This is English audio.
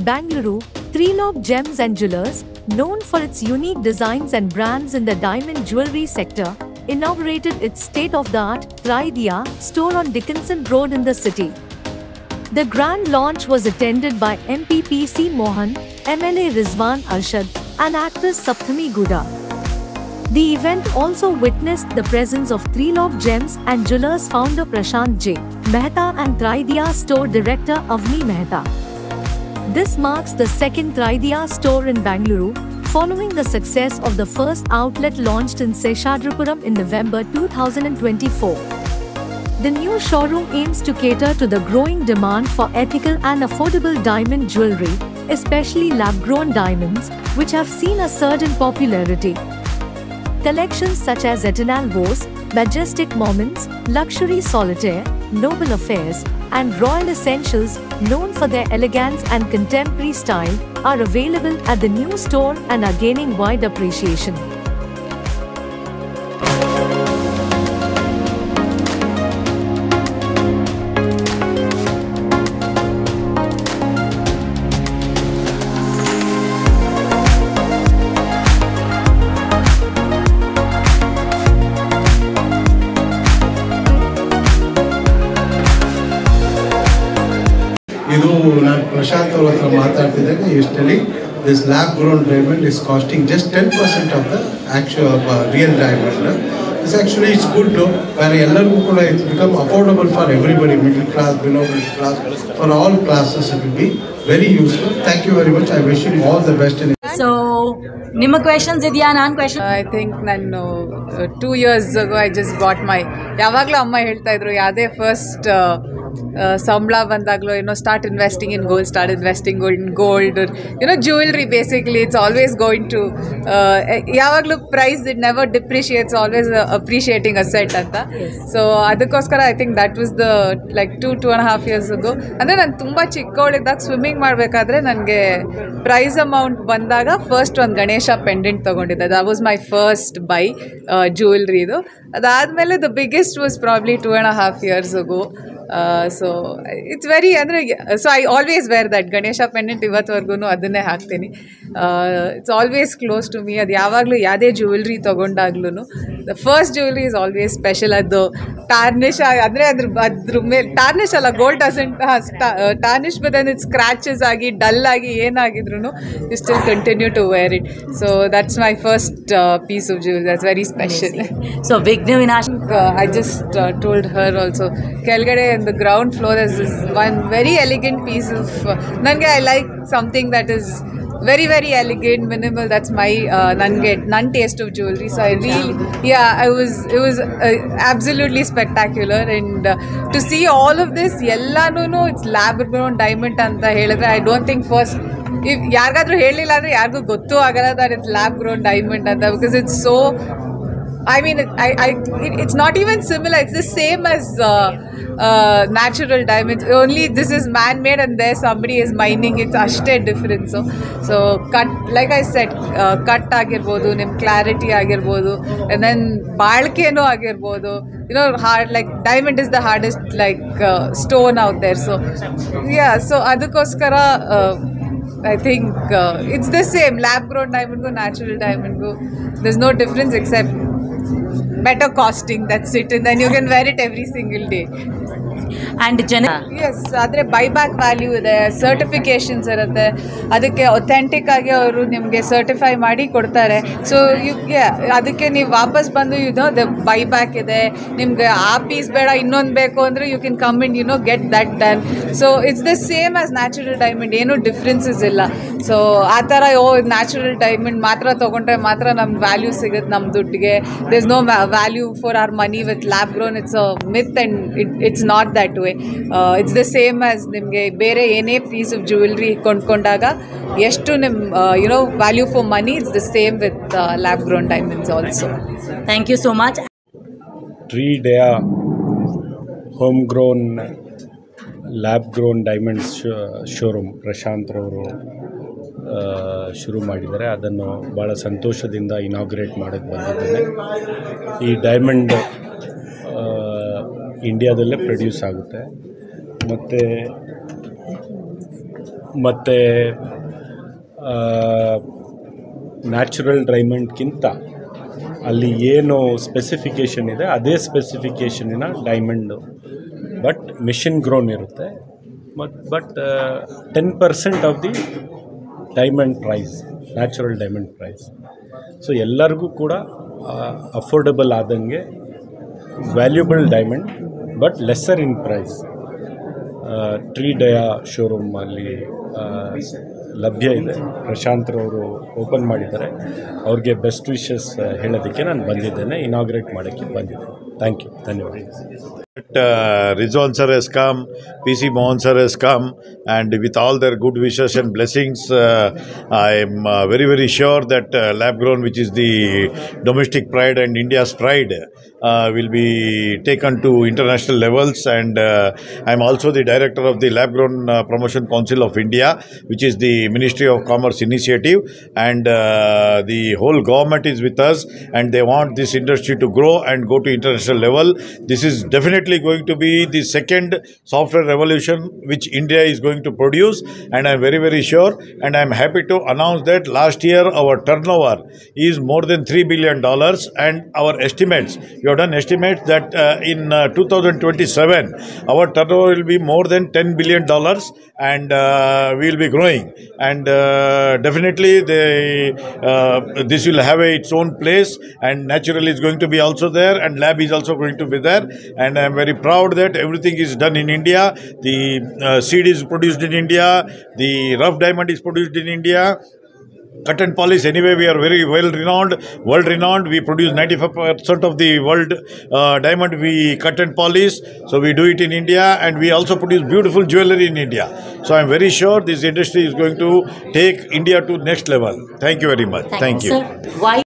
Bangalore, Trilok Gems and Jewellers, known for its unique designs and brands in the diamond jewelry sector, inaugurated its state-of-the-art Tridia store on Dickinson Road in the city. The grand launch was attended by MP PC Mohan, MLA Rizwan Arshad, and actress Sapthami Guda. The event also witnessed the presence of Trilok Gems and Jewellers founder Prashant J. Mehta and Tridia store director Avni Mehta. This marks the second Tridia store in Bangalore, following the success of the first outlet launched in Seshadrapuram in November 2024. The new showroom aims to cater to the growing demand for ethical and affordable diamond jewelry, especially lab-grown diamonds, which have seen a surge in popularity. Collections such as Eternal Vows, Majestic Moments, Luxury Solitaire, Noble Affairs, and Royal Essentials, known for their elegance and contemporary style, are available at the new store and are gaining wide appreciation. Prashant is telling this lab grown diamond is costing just 10% of the actual real diamond. It's good though, where it's become affordable for everybody, middle class, below middle class, for all classes it will be very useful. Thank you very much. I wish you all the best. So, Nima questions idya nan question? I think 2 years ago I just bought my yavaglu amma helta idru yade first sambla bandaglo start investing in gold, start investing in gold, or jewelry. Basically it's always going to yavaglu price, it never depreciates, always appreciating asset anta. So adakoskara I think that was the like 2.5 years ago. And then ನಾನು ತುಂಬಾ ಚಿಕ್ಕವಳಿದ್ದಾಗ swimming ಮಾಡಬೇಕಾದ್ರೆ ನನಗೆ price amount ಬಂದಾಗ first ಒಂದು Ganesha pendant ತಗೊಂಡಿದ್ದೆ. That was my first buy ಜ್ಯುವೆಲ್ರಿದು. ಅದಾದಮೇಲೆ the biggest was probably 2.5 years ago. So it's very so I always wear that Ganesha pendant ivatvargu adanne hakteni. It's always close to me. Adu yavaglu yade jewelry tagondaglu the first jewelry is always special. Adu tarnish andre adru mele tarnish alla, gold doesn't tarnish, but then it scratches agi dull agi enagidrunu you still continue to wear it. So that's my first piece of jewelry. That's very special. So Vigna Vinash, I just told her also kelgade in the ground floor there's this one very elegant piece of I like something that is very very elegant, minimal. That's my nan taste of jewelry. So I really it was absolutely spectacular. And to see all of this ellanu it's lab grown diamond anta helidre I don't think first if yargadru helilla andre yargu gottu agala that it's lab grown diamond anta, because it's so, I mean, it's not even similar. It's the same as natural diamonds. Only this is man-made and there somebody is mining. It's ashte different. So cut, like I said, cut agirbodu, nim clarity agirbodu, and then balkeno agirbodu. Hard, like diamond is the hardest stone out there. So yeah, so adukoskara I think it's the same. Lab-grown diamond go, natural diamond go. There's no difference except better costing, that's it, and then you can wear it every single day. And yes, adre buyback value ide, certifications irutte, adakke authentic agi avaru nimge certify ಮಾಡಿ ಕೊಡ್ತಾರೆ. So ಅದಕ್ಕೆ ನೀವು ವಾಪಸ್ ಬಂದು the buyback ಇದೆ, ನಿಮ್ಗೆ ಆ piece ಬೇಡ ಇನ್ನೊಂದು ಬೇಕು ಅಂದ್ರೆ you can come and get that done. So it's the same as natural diamond, ಏನು ಡಿಫ್ರೆನ್ಸಸ್ ಇಲ್ಲ. ಸೊ ಆ ಥರ ನ್ಯಾಚುರಲ್ ಡೈಮಂಡ್ ಮಾತ್ರ ತೊಗೊಂಡ್ರೆ ಮಾತ್ರ ನಮ್ಗೆ ವ್ಯಾಲ್ಯೂ ಸಿಗುತ್ತೆ ನಮ್ಮ ದುಡ್ಡಿಗೆ. there is no value for our money with lab grown. It's a myth and it's not that way. It's the same as ನಿಮಗೆ ಬೇರೆ ಏನೇ ಪೀಸ್ ಆಫ್ ಜ್ಯುವೆಲ್ರಿ ಕೊಂಡ್ಕೊಂಡಾಗ ಎಷ್ಟು ನಿಮ್ಮ value for money, it's the same with lab grown diamonds also. Thank you so much. Tridia homegrown lab grown diamonds showroom Prashant ರವರು ಶುರು ಮಾಡಿದ್ದಾರೆ. ಅದನ್ನು ಭಾಳ ಸಂತೋಷದಿಂದ ಇನಾಗ್ರೇಟ್ ಮಾಡೋಕ್ಕೆ ಬಂದಿದ್ದೇನೆ. ಈ ಡೈಮಂಡ್ ಇಂಡಿಯಾದಲ್ಲೇ ಪ್ರೊಡ್ಯೂಸ್ ಆಗುತ್ತೆ ಮತ್ತು ಮತ್ತು ನ್ಯಾಚುರಲ್ ಡೈಮಂಡ್ಗಿಂತ ಅಲ್ಲಿ ಏನು ಸ್ಪೆಸಿಫಿಕೇಷನ್ ಇದೆ ಅದೇ ಸ್ಪೆಸಿಫಿಕೇಷನಿನ ಡೈಮಂಡು, ಬಟ್ ಮಿಷಿನ್ ಗ್ರೋನ್ ಇರುತ್ತೆ. But 10% of the diamond price, natural diamond price. So ಎಲ್ಲರಿಗೂ ಕೂಡ ಅಫೋರ್ಡಬಲ್ ಆದಂಗೆ valuable diamond but lesser in price Tree Dia ಶೋರೂಮಲ್ಲಿ ಲಭ್ಯ ಇದೆ. ಪ್ರಶಾಂತ್ರವರು ಓಪನ್ ಮಾಡಿದ್ದಾರೆ. ಅವ್ರಿಗೆ ಬೆಸ್ಟ್ ವಿಶಸ್ ಹೇಳೋದಕ್ಕೆ ನಾನು ಬಂದಿದ್ದೇನೆ, ಇನಾಗ್ರೇಟ್ ಮಾಡೋಕ್ಕೆ ಬಂದಿದ್ದೇನೆ. ಥ್ಯಾಂಕ್ ಯು, ಧನ್ಯವಾದ. Rizwan sir has come, PC Mohan sir has come, and with all their good wishes and blessings, I am very, very sure that lab grown, which is the domestic pride and India's pride, will be taken to international levels. And I am also the director of the Lab Grown Promotion Council of India, which is the Ministry of Commerce initiative, and the whole government is with us, and they want this industry to grow and go to international level. This is definitely going to be the second software revolution which India is going to produce, and I am very, very sure, and I am happy to announce that last year our turnover is more than $3 billion, and our estimates, we have done estimates that in 2027 our turnover will be more than $10 billion, and we will be growing, and definitely this will have its own place, and naturally is going to be also there, and lab is also going to be there, and I am very proud that everything is done in India. The seed is produced in India, the rough diamond is produced in India. Cut and polish, anyway, we are very well renowned, world renowned. We produce 95% of the world diamond we cut and polish. So we do it in India, and we also produce beautiful jewelry in India. So I am very sure this industry is going to take India to next level. Thank you very much. Thank you. Sir, why